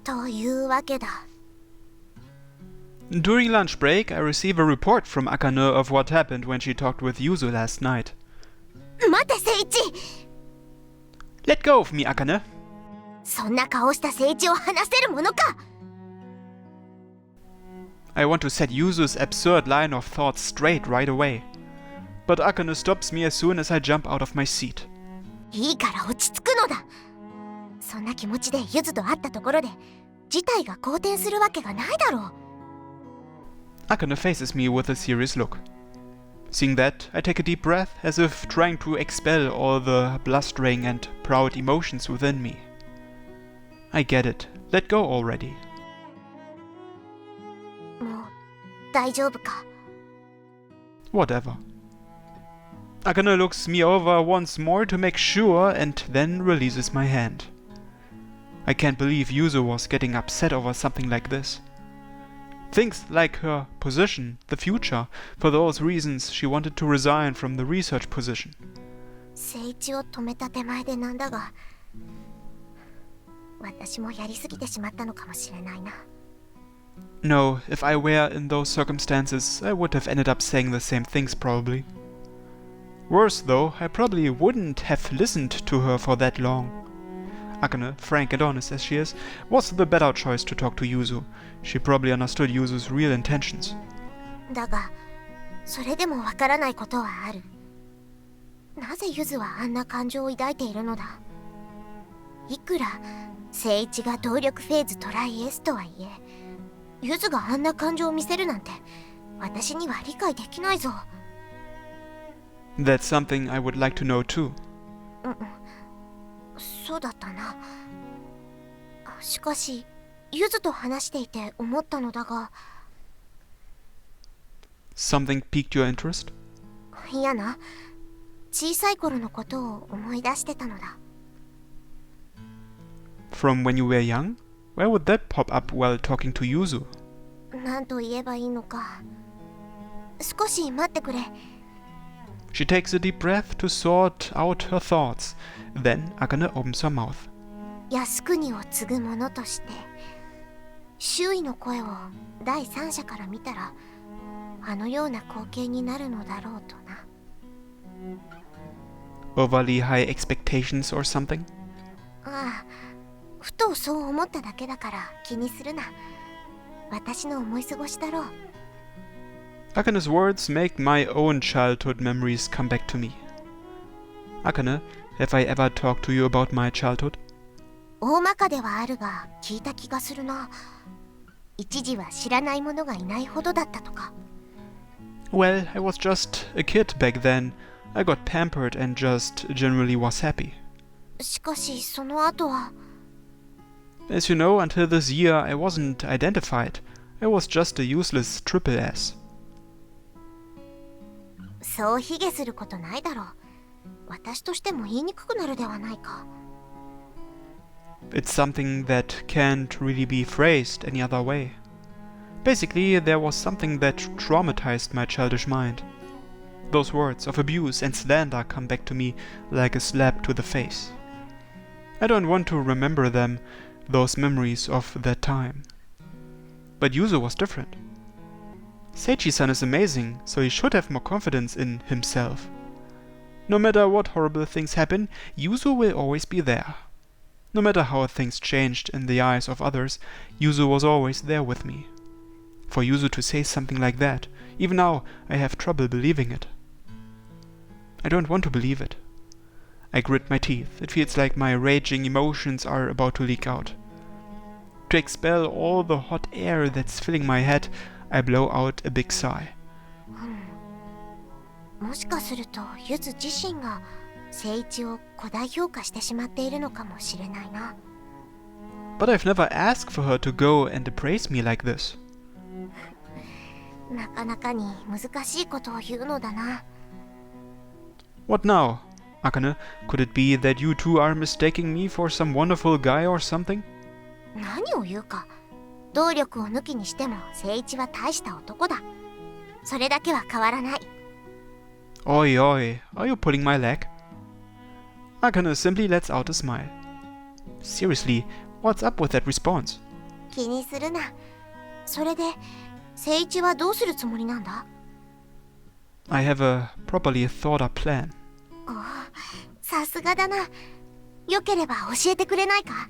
というわけだ。During lunch break, I receive a report from Akane of what happened when she talked with Yuzu last night. 待て、聖一! Let go of me, Akane! そんな顔した聖一を話せるものか! I want to set Yuzu's absurd line of thought straight right away. But Akane stops me as soon as I jump out of my seat. いいから落ち着くのだ。そんな気持ちでユズと会ったところで事態が好転するわけがないだろう。Akane faces me with a serious look. Seeing that, I take a deep breath, as if trying to expel all the blustering and proud emotions within me. I get it. Let go already. もう大丈夫か? Whatever. Akane looks me over once more to make sure and then releases my hand. I can't believe Yuzu was getting upset over something like this. Things like her position, the future, for those reasons she wanted to resign from the research position. 聖一を止めた手前でなんだが、私もやりすぎてしまったのかもしれないな。No, if I were in those circumstances, I would have ended up saying the same things probably. Worse though, I probably wouldn't have listened to her for that long. Akane, frank and honest as she is, was the better choice to talk to Yuzu. She probably understood Yuzu's real intentions. だが、それでもわからないことはある。なぜユズはあんな感情を抱いているのだ。いくら聖一が動力フェーズトライ S とはいえ、ユズがあんな感情を見せるなんて私には理解できないぞ。That's something I would like to know too. そうだったな。しかし、ユズと話していて思ったのだが。Something piqued your interest? いやな、小さい頃のことを思い出してたのだ。From when you were young? Where would that pop up while talking to Yuzu? なんと言えばいいのか。少し待ってくれ。She takes a deep breath to sort out her thoughts. Then Akane opens her mouth. 靖国を継ぐ者として、周囲の声を第三者から見たら、あのような光景になるのだろうとな。Overly high expectations or something? ああ、ふとそう思っただけだから気にするな。私の思い過ごしだろう。Akane's words make my own childhood memories come back to me. Akane, have I ever talked to you about my childhood? 大まかではあるが聞いた気がするな。一時は知らない者がいないほどだったとか。Well, I was just a kid back then. I got pampered and just generally was happy. しかしその後は。As you know, until this year I wasn't identified. I was just a useless triple S. そう卑下することないだろう。私としても言いにくくなるではないか。It's something that can't really be phrased any other way. Basically, there was something that traumatized my childish mind. Those words of abuse and slander come back to me like a slap to the face. I don't want to remember them, those memories of that time. But Yuzu was different. Seichi-san is amazing, so he should have more confidence in himself. No matter what horrible things happen, Yuzu will always be there. No matter how things changed in the eyes of others, Yuzu was always there with me. For Yuzu to say something like that, even now I have trouble believing it. I don't want to believe it. I grit my teeth. It feels like my raging emotions are about to leak out. To expel all the hot air that's filling my head, I blow out a big sigh. もしかするとユズ自身が聖一を過大評価してしまっているのかもしれないな。But I've never asked for her to go and appraise me like this. なかなかに難しいことを言うのだな。What now? Akane, could it be that you two are mistaking me for some wonderful guy or something? 何を言うか。動力を抜きにしても聖一は大した男だ。それだけは変わらない。Oi oi, are you pulling my leg? Akane simply lets out a smile. Seriously, what's up with that response? 気にするな。それで、聖一はどうするつもりなんだ？ I have a properly thought up plan. おお、さすがだな。よければ教えてくれないか？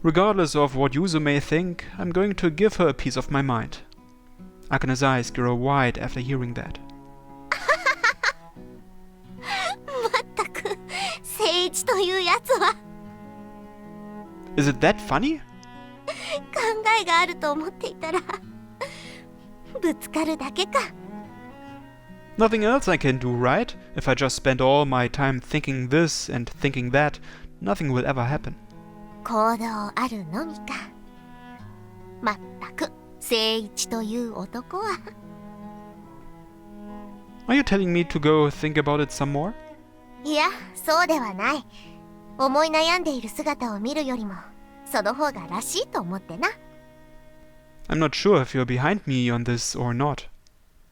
Regardless of what Yuzu may think, I'm going to give her a piece of my mind. Akane's eyes grow wide after hearing that. まったく、聖一というやつは。Is it that funny? 考えがあると思っていたらぶつかるだけか。 Nothing else I can do, right? If I just spend all my time thinking this and thinking that, nothing will ever happen. 行動あるのみか。まったく聖一という男は。 Are you telling me to go think about it some more? いや、そうではない。思い悩んでいる姿を見るよりもその方がらしいと思ってな。 I'm not sure if you're behind me on this or not.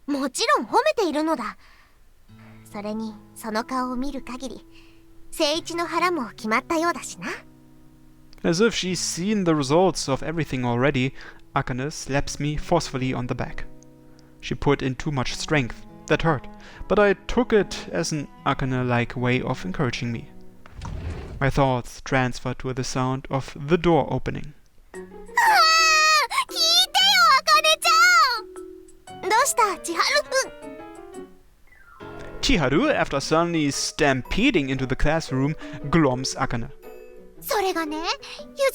もちろん褒めているのだ。それにその顔を見る限り聖一の腹も決まったようだしな。 As if she's seen the results of everything already, Akane slaps me forcefully on the back. She put in too much strength. That hurt, but I took it as an Akane-like way of encouraging me. My thoughts transferred to the sound of the door opening. ああ、聞いてよ、あかねちゃん。どうした千春くん。 Chiharu, after suddenly stampeding into the classroom, gloms Akane. それがね、ゆ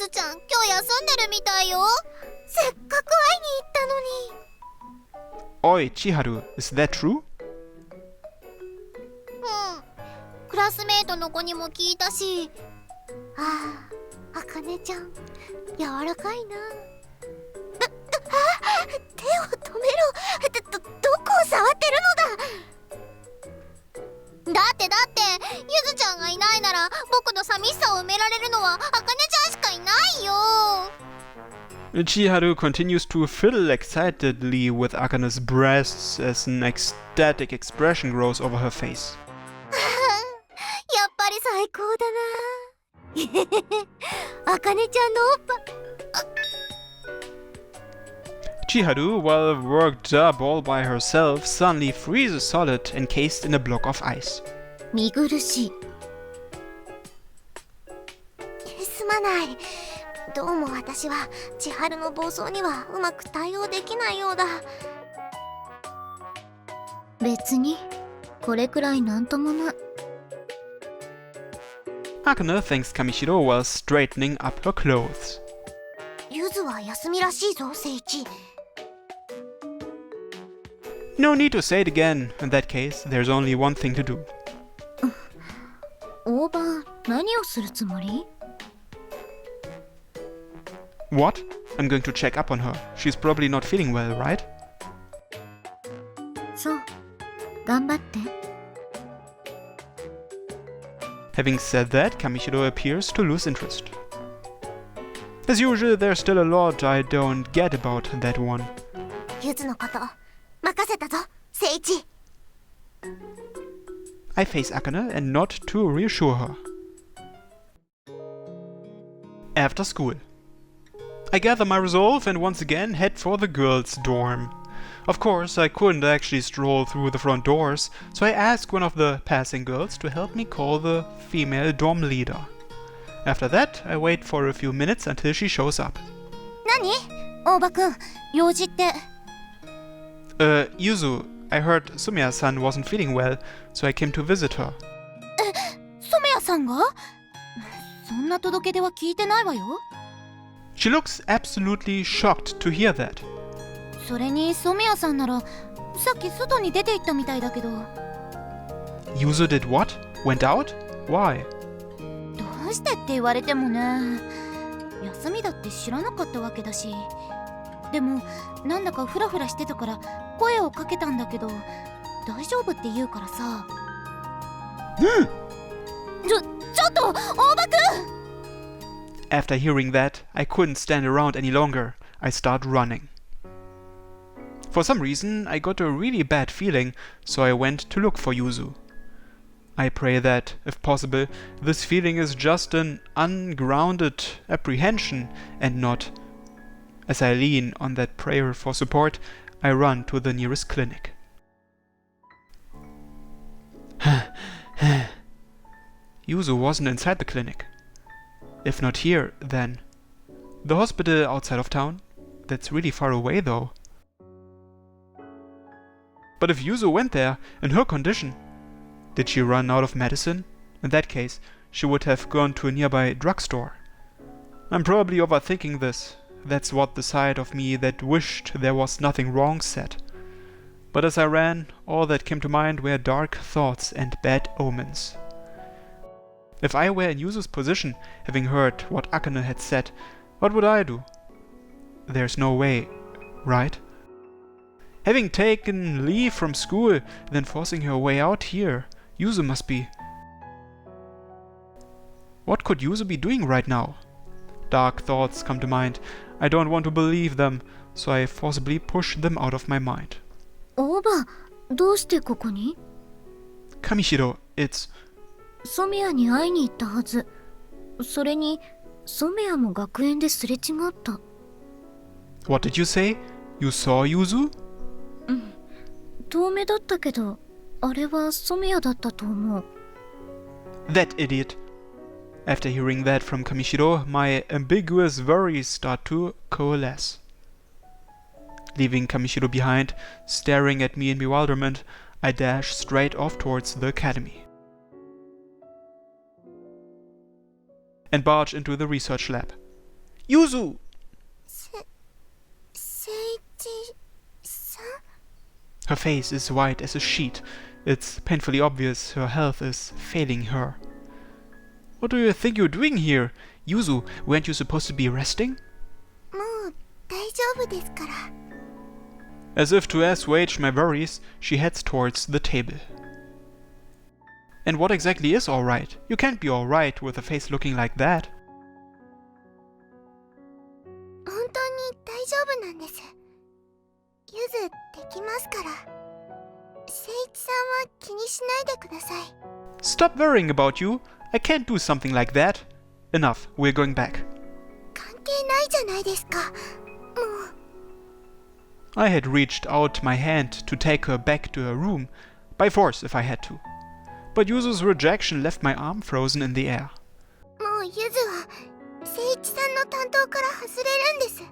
ずちゃん今日休んでるみたいよ。せっかく会いに行ったのに。 Oi, Chiharu, is that true? うん、クラスメートの子にも聞いたし。ああ、あかねちゃん柔らかいな。手を止めろ。どこを触ってるのだ。だってゆずちゃんがいないなら僕の寂しさを埋められるのはあかねちゃんしかいないよ。 Chiharu continues to fiddle excitedly with Akane's breasts as an ecstatic expression grows over her face. やっぱり最高だな。あかねちゃんのおっぱ。 Chiharu, well worked up all by herself, suddenly freezes solid, encased in a block of ice. 見苦しい。すまない。どうも私は千春の暴走にはうまく対応できないようだ。別にこれくらいなんともな。 Akane thanks Kamishiro while straightening up her clothes. ゆずは休みらしいぞ、聖一。 No need to say it again. In that case, there's only one thing to do. 大場、何をするつもり？ What? I'm going to check up on her. She's probably not feeling well, right? そう、頑張って。 Having said that, Kamishiro appears to lose interest. As usual, there's still a lot I don't get about that one. ゆずのこと任せたぞ、聖一。 I face Akane and nod to reassure her. After school. I gather my resolve and once again head for the girls' dorm. Of course, I couldn't actually stroll through the front doors, so I ask one of the passing girls to help me call the female dorm leader. After that, I wait for a few minutes until she shows up. 何？大場くん、用事って。 Yuzu, I heard Sumiya-san wasn't feeling well, so I came to visit her. 染谷さんが？そんな届け出は聞いてないわよ。 She looks absolutely shocked to hear that. それに染谷さんならさっき外に出て行ったみたいだけど。 Yuzu did what? Went out? Why? どうしてって言われてもね。休みだって知らなかったわけだし。でもなんだかフラフラしてたから声をかけたんだけど大丈夫って言うからさ。ちょっと大場くん。 After hearing that, I couldn't stand around any longer. I start running. For some reason, I got a really bad feeling, so I went to look for Yuzu. I pray that, if possible, this feeling is just an ungrounded apprehension and not As I lean on that prayer for support, I run to the nearest clinic. Yuzu wasn't inside the clinic. If not here, then the hospital outside of town? That's really far away though. But if Yuzu went there, in her condition, did she run out of medicine? In that case, she would have gone to a nearby drugstore. I'm probably overthinking this. That's what the side of me that wished there was nothing wrong said. But as I ran, all that came to mind were dark thoughts and bad omens. If I were in Yuzu's position, having heard what Akane had said, what would I do? There's no way, right? Having taken leave from school, then forcing her way out here, Yuzu must be... What could Yuzu be doing right now? Dark thoughts come to mind. I don't want to believe them, so I forcibly push them out of my mind. おば、どうしてここに？ Kamishiro, it's... 染谷に会いに行ったはず。それに、染谷も学園ですれ違った。What did you say? You saw Yuzu? うん。遠目だったけど、あれは染谷だったと思う。That idiot. After hearing that from Kamishiro, my ambiguous worries start to coalesce. Leaving Kamishiro behind, staring at me in bewilderment, I dash straight off towards the academy. And barge into the research lab. Yuzu! Her face is white as a sheet. It's painfully obvious her health is failing her. What do you think you're doing here? Yuzu, weren't you supposed to be resting? As if to assuage my worries, she heads towards the table. And what exactly is alright? You can't be alright with a face looking like that. 本当に大丈夫なんです。ゆずできますから。誠一さんは気にしないでください。Stop worrying about you. I can't do something like that. Enough, we're going back. 関係ないじゃないですか。もう。I had reached out my hand to take her back to her room, by force if I had to. But Yuzu's rejection left my arm frozen in the air. もうゆずは誠一さんの担当から外れるんです。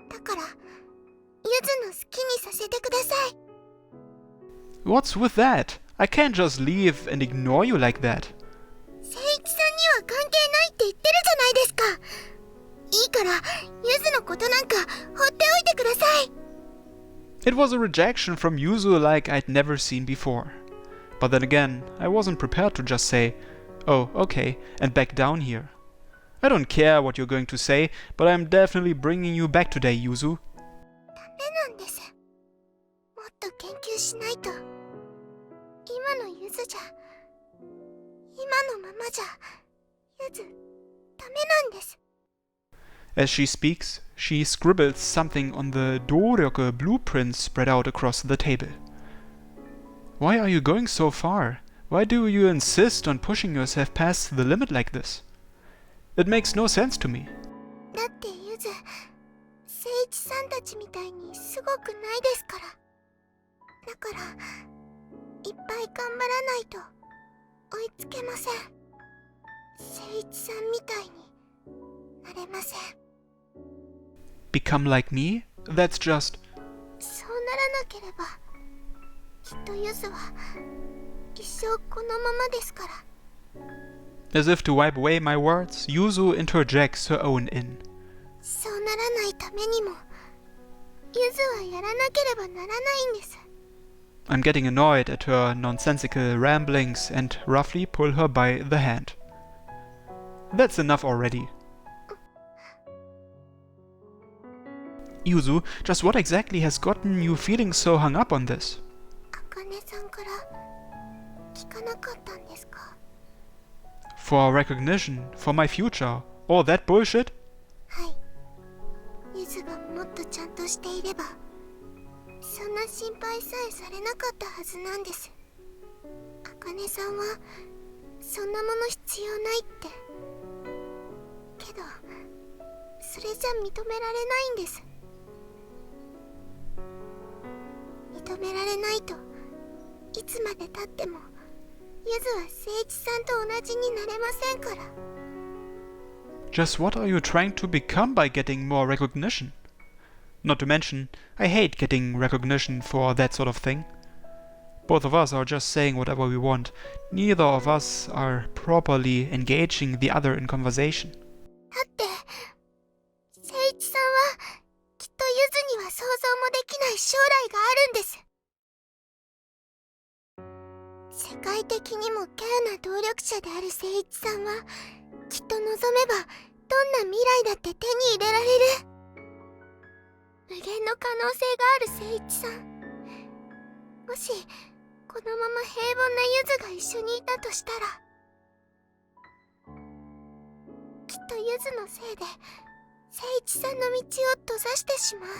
だから、ゆずの好きにさせてください。What's with that? I can't just leave and ignore you like that. 誠一さんには関係ないって言ってるじゃないですか。いいから、ゆずのことなんか放っておいてください。It was a rejection from Yuzu like I'd never seen before. But then again, I wasn't prepared to just say, oh, okay, and back down here. I don't care what you're going to say, but I'm definitely bringing you back today, Yuzu. ダメなんです。もっと研究しないと。今のゆずじゃ、今のままじゃ、ゆず、ダメなんです。As she speaks, she scribbles something on the Doryoke blueprint spread out across the table. Why are you going so far? Why do you insist on pushing yourself past the limit like this? It makes no sense to me. だってゆず、誠一さんたちみたいにすごくないですから。だから、いっぱい頑張らないと追いつけません。誠一さんみたいになれません。Become like me? That's just... そうならなければ、きっとゆずは一生このままですから。As if to wipe away my words, Yuzu interjects her own in. そうならないためにも、ゆずはやらなければならないんです。I'm getting annoyed at her nonsensical ramblings and roughly pull her by the hand. That's enough already. Yuzu, just what exactly has gotten you feeling so hung up on this? 茜さんから聞かなかったんですか？ For recognition, for my future, all that bullshit? はい。ゆずがもっとちゃんとしていれば、そんな心配さえされなかったはずなんです。茜さんはそんなもの必要ないって。けど、それじゃ認められないんです。認められないといつまでたってもゆずは誠一さんと同じになれませんから。 Just what are you trying to become by getting more recognition? Not to mention, I hate getting recognition for that sort of thing. Both of us are just saying whatever we want. Neither of us are properly engaging the other in conversation. だって誠一さんはきっとゆずには想像もできない将来があるんです。世界的にも稀有な動力者である誠一さんはきっと望めばどんな未来だって手に入れられる。無限の可能性がある誠一さん。もしこのまま平凡なゆずが一緒にいたとしたら、きっとゆずのせいで誠一さんの道を閉ざしてしまう。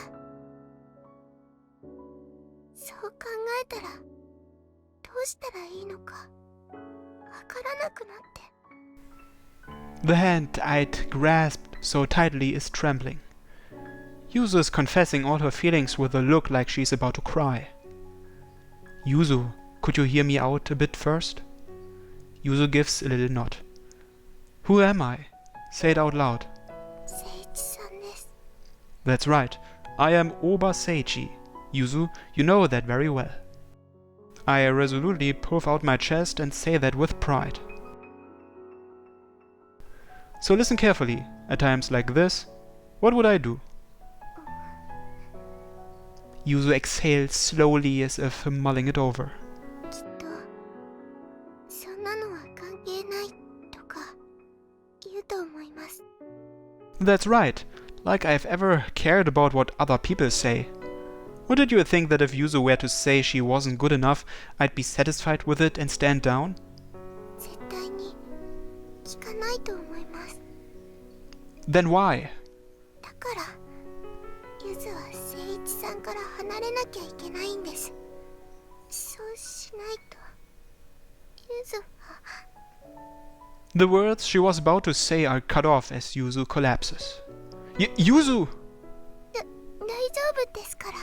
そう考えたらどうしたらいいのかわからなくなって。 The hand I'd grasped so tightly is trembling. Yuzu is confessing all her feelings with a look like she's about to cry. Yuzu, could you hear me out a bit first? Yuzu gives a little nod. Who am I? Say it out loud. 誠一さんです。 That's right. I am Oba Seichi. Yuzu, you know that very well. I resolutely puff out my chest and say that with pride. So listen carefully. At times like this, what would I do? Yuzu exhales slowly as if mulling it over. きっとそんなのは関係ないとか言うと思います。 That's right. Like I've ever cared about what other people say. Or did you think that if Yuzu were to say she wasn't good enough, I'd be satisfied with it and stand down? 絶対に聞かないと思います。 Then why? だからゆずは誠一さんから離れなきゃいけないんです。そうしないとゆずは。 The words she was about to say are cut off as Yuzu collapses. Yuzu! 大丈夫ですから。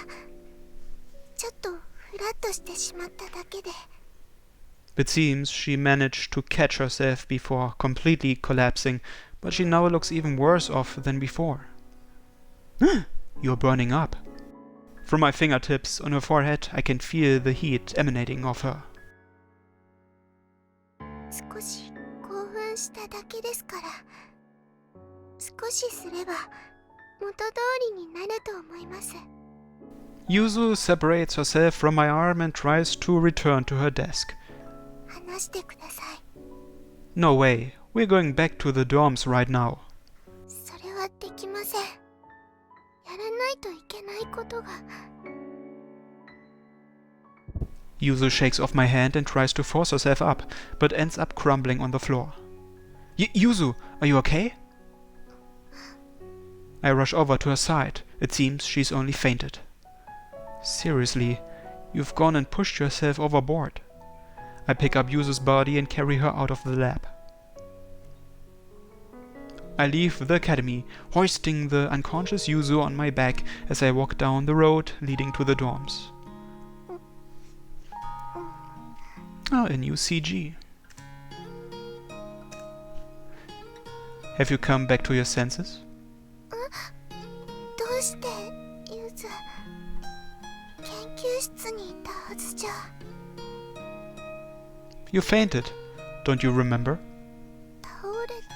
ちょっとフラッとしてしまっただけで。 It seems she managed to catch herself before completely collapsing, but she now looks even worse off than before. You're burning up. From my fingertips on her forehead, I can feel the heat emanating off her. 少し興奮しただけですから。少しすれば元通りになると思います。 Yuzu separates herself from my arm and tries to return to her desk. 話してください。 No way, we're going back to the dorms right now. それはできません。やらないといけないことが。 Yuzu shakes off my hand and tries to force herself up, but ends up crumbling on the floor. Yuzu, are you okay? I rush over to her side. It seems she's only fainted. Seriously, you've gone and pushed yourself overboard. I pick up Yuzu's body and carry her out of the lab. I leave the academy, hoisting the unconscious Yuzu on my back as I walk down the road leading to the dorms. Ah, a new CG. Have you come back to your senses? どうしてゆず研究室にいたはずじゃ。 You fainted. Don't you remember? 倒れて。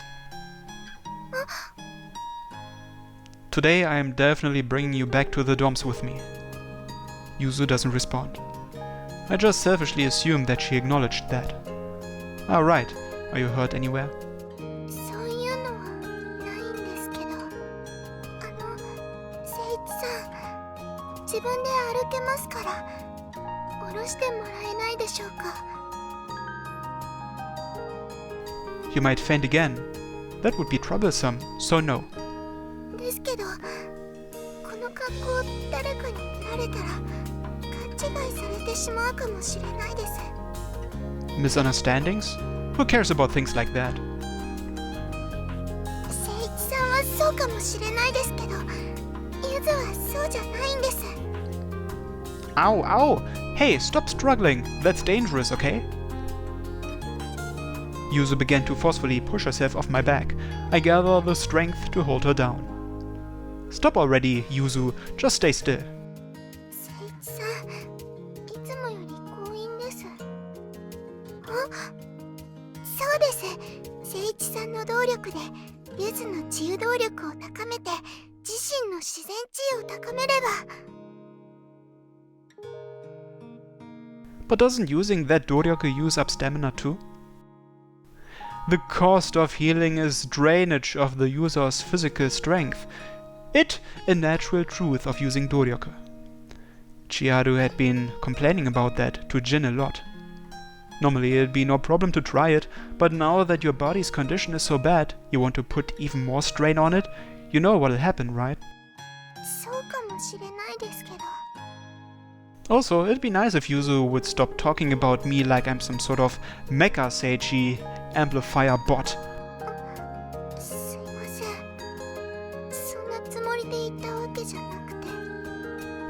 Today I am definitely bringing you back to the dorms with me. Yuzu doesn't respond. I just selfishly assumed that she acknowledged that. Ah, right. Are you hurt anywhere? そういうのはないんですけど。誠一さん、自分で歩けますから下ろしてもらえないでしょうか。 You might faint again. That would be troublesome, so no. ですけどこの格好誰かに見られたら勘違いされてしまうかもしれないです。 Misunderstandings? Who cares about things like that? 誠一さんはそうかもしれないですけど、ゆずはそうじゃないんです。 Ow, ow! Hey, stop struggling! That's dangerous, okay? Yuzu began to forcefully push herself off my back. I gathered the strength to hold her down. Stop already, Yuzu. Just stay still. 誠一さん、いつもより強引です。あ、そうです。誠一さんの動力でゆずの治癒動力を高めて、自身の自然治癒を高めれば。 But doesn't using that Doryoku use up stamina too? The cost of healing is drainage of the user's physical strength. It a natural truth of using Doryoku. Chiharu had been complaining about that to Jin a lot. Normally it'd be no problem to try it, but now that your body's condition is so bad, you want to put even more strain on it, you know what'll happen, right? そうかもしれないですけど。 Also, it'd be nice if Yuzu would stop talking about me like I'm some sort of mecha Seichi amplifier bot. すいません。そんなつもりで言ったわけじゃなくて。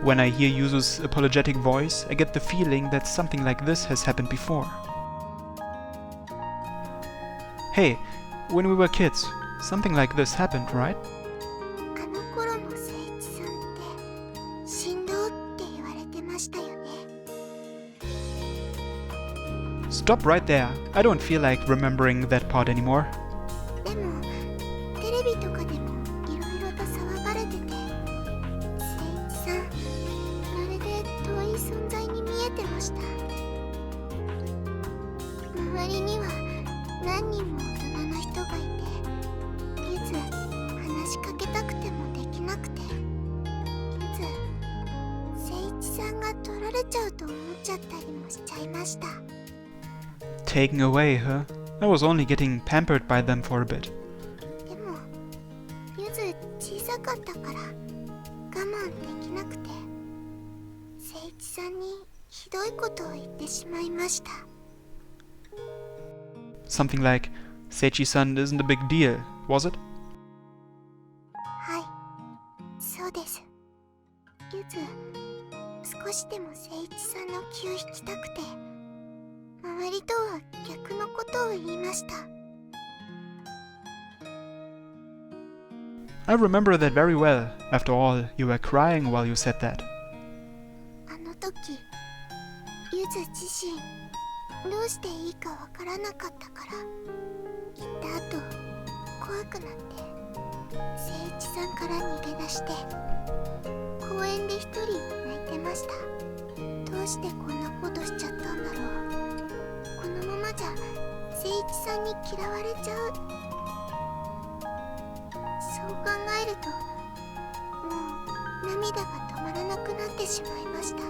When I hear Yuzu's apologetic voice, I get the feeling that something like this has happened before. Hey, when we were kids, something like this happened, right? あの頃の誠一さんって振動って言われてましたよね。 Stop right there. I don't feel like remembering that part anymore. でもテレビとかでもいろいろと騒がれてて、誠一さんまるで遠い存在に見えてました。周りには何人も大人の人がいて、ゆず話しかけたくてもできなくて、ゆず誠一さんが取られちゃうと思っちゃったりもしちゃいました。 Taken away, huh? I was only getting pampered by them for a bit. でもゆず小さかったから我慢できなくて、誠一さんにひどいことを言ってしまいました。 Something like, Seichi-san isn't a big deal, was it? はい、そうです。ゆず少しでも誠一さんの気を引きたくて、周りとは逆のことを言いました。 I remember that very well. After all, you were crying while you said that. あの時ゆず自身どうしていいかわからなかったから、言った後怖くなって誠一さんから逃げ出して公園で一人泣いてました。どうしてこんなことしちゃったんだろう。このままじゃ誠一さんに嫌われちゃう。そう考えるともう涙が止まらなくなってしまいました。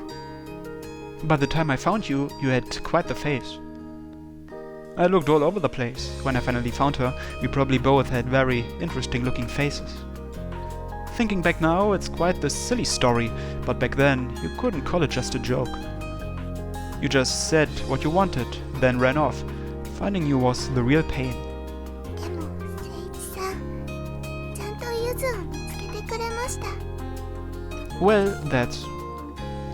By the time I found you, you had quite the face. I looked all over the place. When I finally found her, we probably both had very interesting looking faces. Thinking back now, it's quite the silly story, but back then, you couldn't call it just a joke. You just said what you wanted, then ran off. Finding you was the real pain. でも誠一さんちゃんとゆずを見つけてくれました。 Well,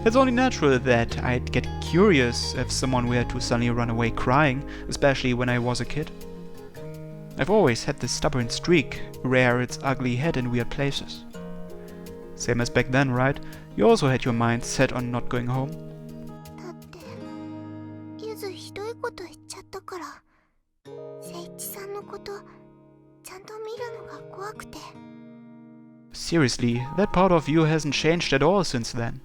it's only natural that I'd get curious if someone were to suddenly run away crying, especially when I was a kid. I've always had this stubborn streak, rear its ugly head in weird places. Same as back then, right? You also had your mind set on not going home. だってゆずひどいこと言っちゃったから、誠一さんのことちゃんと見るのが怖くて。 Seriously, that part of you hasn't changed at all since then.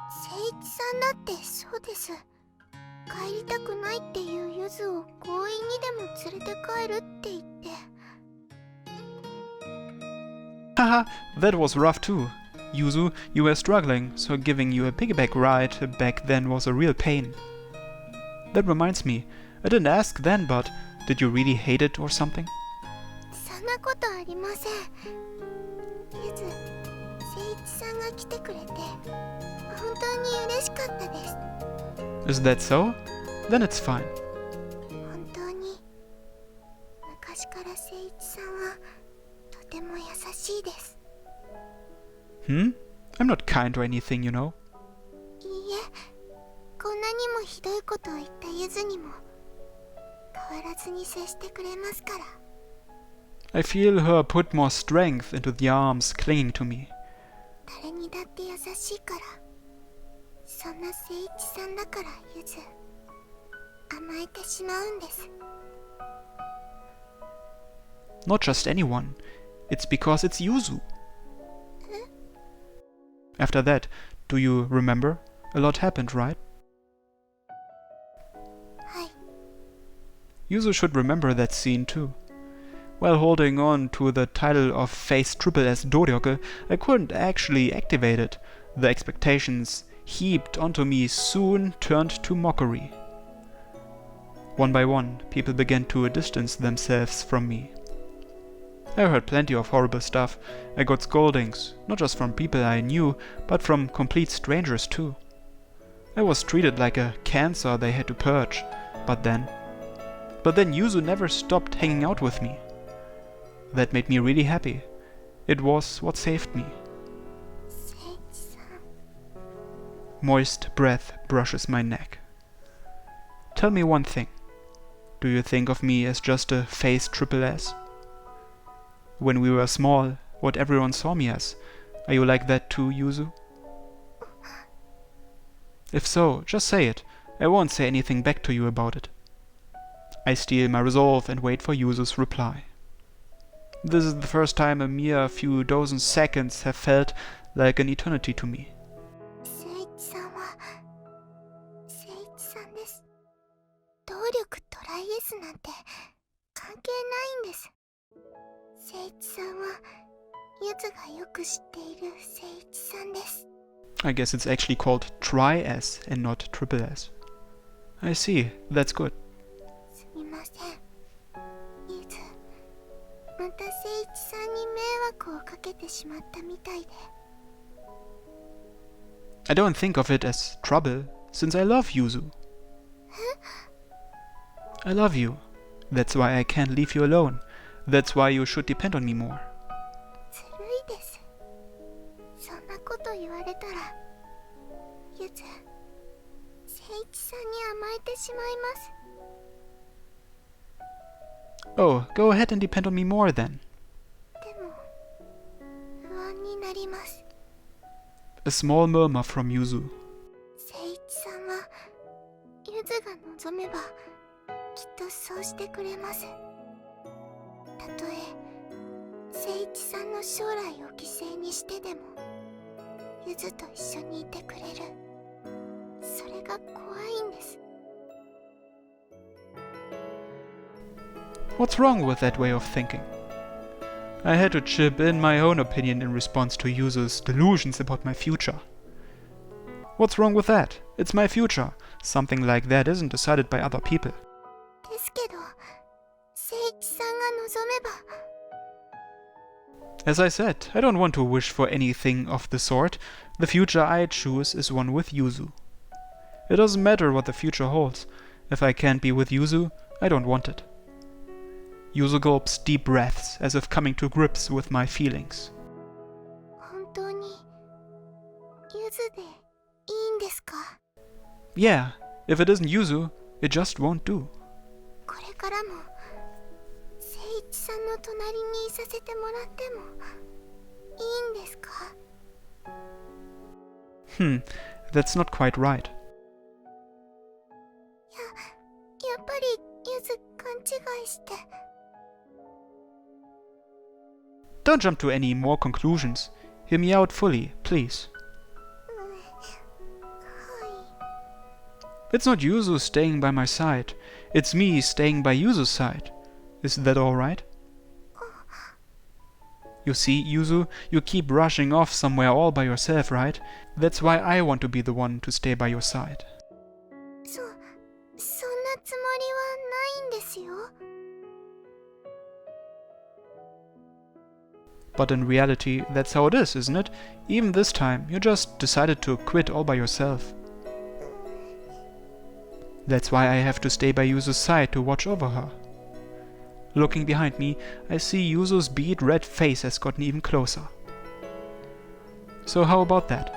誠一さんだってそうです。帰りたくないっていうゆずを強引にでも連れて帰るって言って。 Haha, that was rough too. Yuzu, you were struggling, so giving you a piggyback ride back then was a real pain. That reminds me, I didn't ask then, but did you really hate it or something? そんなことありません。ゆず誠一さんが来てくれて本当に嬉しかったです。 Is that so? Then it's fine. 本当に昔から誠一さんはとても優ししいです。 Hmm? I'm not kind or anything, you know. いいえ、こんなにもひどいことを言ったゆずにも変わらずに接してくれますから。 I feel her put more strength into the arms clinging to me. 誰にだって優しいから。そんな誠一さんだからゆず、甘えてしまうんです。 Not just anyone. It's because it's Yuzu. After that, do you remember? A lot happened, right? はい。 Yuzu should remember that scene too. While holding on to the title of Face Triple S Doryoke, I couldn't actually activate it. The expectations heaped onto me soon turned to mockery. One by one, people began to distance themselves from me. I heard plenty of horrible stuff. I got scoldings, not just from people I knew, but from complete strangers too. I was treated like a cancer they had to purge. But then Yuzu never stopped hanging out with me. That made me really happy. It was what saved me. 誠一さん。 Moist breath brushes my neck. Tell me one thing. Do you think of me as just a face triple S? When we were small, what everyone saw me as. Are you like that too, Yuzu? If so, just say it. I won't say anything back to you about it. I steel my resolve and wait for Yuzu's reply. This is the first time a mere few dozen seconds have felt like an eternity to me. 誠一さんは誠一さんです。動力トライエスなんて関係ないんです。誠一さんはゆずがよく知っている誠一さんです。 I guess it's actually called Tri-S and not Triple S. I see, that's good. すみません。ゆず、また誠一さんに迷惑をかけてしまったみたいで。 I don't think of it as trouble, since I love Yuzu. I love you. That's why I can't leave you alone. That's why you should depend on me more. ずるいです。そんなこと言われたら、ゆず、誠一さんに甘えてしまいます。 Oh, go ahead and depend on me more then. でも、不安になります。 A small murmur from Yuzu. 誠一さんは、ゆずが望めば、きっとそうしてくれます。たとえ、誠一さんの将来を犠牲にしてでも、ゆずと一緒にいてくれる。それが怖いんです。 What's wrong with that way of thinking? I had to chip in my own opinion in response to Yuzu's delusions about my future. What's wrong with that? It's my future. Something like that isn't decided by other people. ですけど、誠一さんが望めば。 As I said, I don't want to wish for anything of the sort. The future I choose is one with Yuzu. It doesn't matter what the future holds. If I can't be with Yuzu, I don't want it. Yuzu gulps deep breaths as if coming to grips with my feelings. 本当に、ゆずでいいんですか？ Yeah, if it isn't Yuzu, it just won't do. これからも、誠一さんの隣にいさせてもらってもいいんですか？ That's not quite right. やっぱりゆず勘違いして。 Don't jump to any more conclusions. Hear me out fully, please. はい。 It's not Yuzu staying by my side. It's me staying by Yuzu's side. Is that alright? You see, Yuzu, you keep rushing off somewhere all by yourself, right? That's why I want to be the one to stay by your side. そんなつもりはないんですよ。 But in reality, that's how it is, isn't it? Even this time, you just decided to quit all by yourself. That's why I have to stay by Yuzu's side to watch over her. Looking behind me, I see Yuzu's bead red face has gotten even closer. So how about that?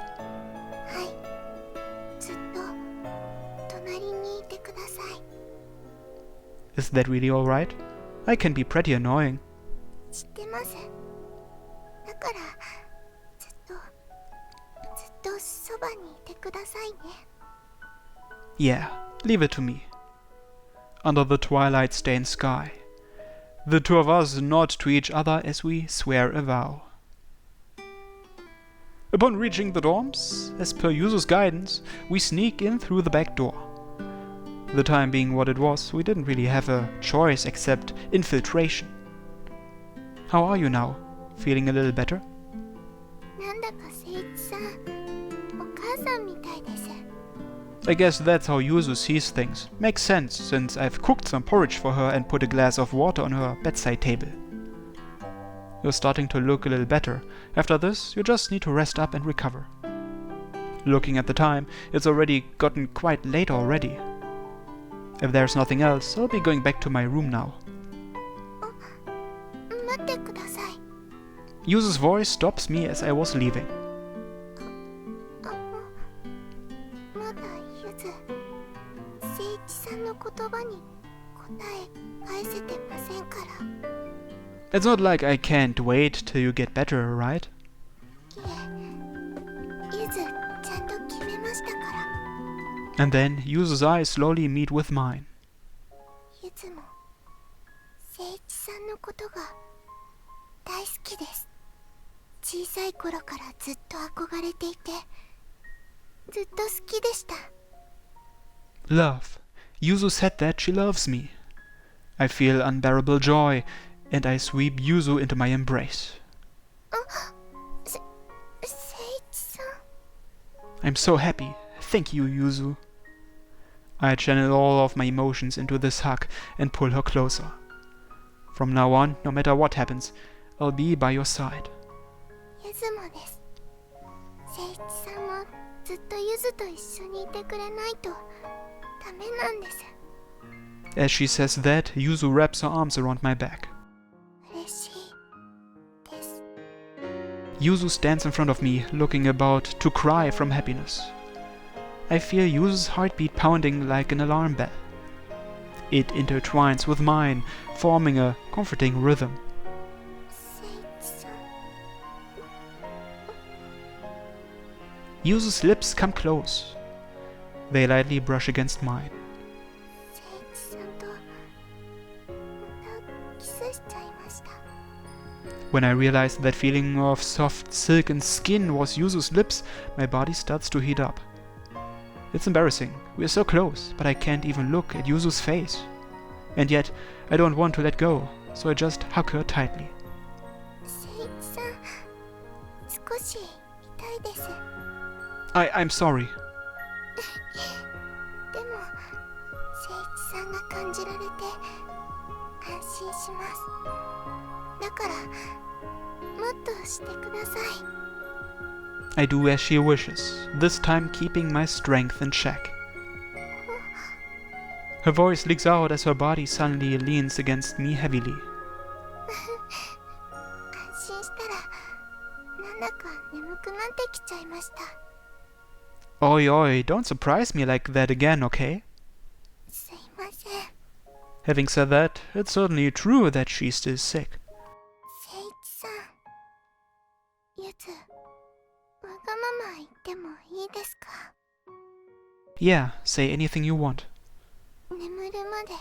はい、ずっと隣にいてください。 Is that really alright? I can be pretty annoying. 知ってます。だからずっとそばにいてくださいね。 Yeah, leave it to me. Under the twilight-stained sky, the two of us nod to each other as we swear a vow. Upon reaching the dorms, as per Yuzu's guidance, we sneak in through the back door. The time being what it was, we didn't really have a choice except infiltration. How are you now? Feeling a little better? なんだか誠一さん、お母さんみたいです。 I guess that's how Yuzu sees things. Makes sense, since I've cooked some porridge for her and put a glass of water on her bedside table. You're starting to look a little better. After this, you just need to rest up and recover. Looking at the time, it's already gotten quite late already. If there's nothing else, I'll be going back to my room now. 待ってください。 Yuzu's voice stops me as I was leaving. まだゆず、誠一さんの言葉に答え返せてませんから。 It's not like I can't wait till you get better, right? いえ、ゆずちゃんと決めましたから。 And then Yuzu's eyes slowly meet with mine. ゆずも誠一さんのことが大好きです。小さい頃からずっと憧れていて、ずっと好きでした。 Love. Yuzu said that she loves me. I feel unbearable joy, and I sweep Yuzu into my embrace. 誠一さん。 I'm so happy. Thank you, Yuzu. I channel all of my emotions into this hug and pull her closer. From now on, no matter what happens, I'll be by your side. ゆずもです。誠一さんもずっとゆずと一緒にいてくれないとダメなんです。 As she says that, Yuzu wraps her arms around my back. 嬉しいです。 Yuzu stands in front of me, looking about to cry from happiness. I feel Yuzu's heartbeat pounding like an alarm bell. It intertwines with mine, forming a comforting rhythm. 誠一さん。 Yuzu's lips come close. They lightly brush against mine. 誠一さんとまたキスしちゃいました。 When I realized that feeling of soft silken skin was Yuzu's lips, my body starts to heat up. It's embarrassing. We're so close, but I can't even look at Yuzu's face. And yet, I don't want to let go, so I just hug her tightly. 誠一さん、少し痛いです。 I'm sorry. でも誠一さんが感じられて安心します。だからもっとしてください。 I do as she wishes, this time keeping my strength in check. Her voice leaks out as her body suddenly leans against me heavily. 安心したらなんだか眠くなってきちゃいました。 Oi oi, don't surprise me like that again, okay? すいません。 Having said that, it's certainly true that she's still sick. 誠一さん、ゆず、わがまま言ってもいいですか？ Yeah, say anything you want. 眠るまで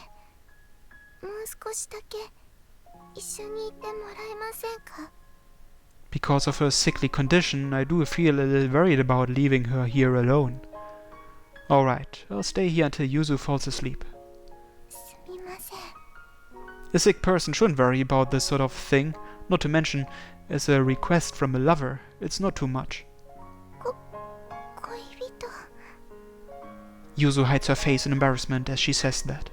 もう少しだけ一緒にいてもらえませんか？ Because of her sickly condition, I do feel a little worried about leaving her here alone. Alright, I'll stay here until Yuzu falls asleep. すみません。 A sick person shouldn't worry about this sort of thing, not to mention, as a request from a lover, it's not too much. 恋人。 Yuzu hides her face in embarrassment as she says that.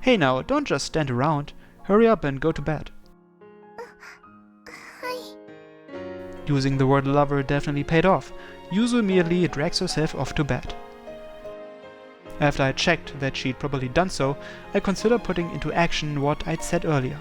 Hey now, don't just stand around. Hurry up and go to bed. はい。 Using the word lover definitely paid off. Yuzu immediately drags herself off to bed. After I checked that she'd probably done so, I considered putting into action what I'd said earlier.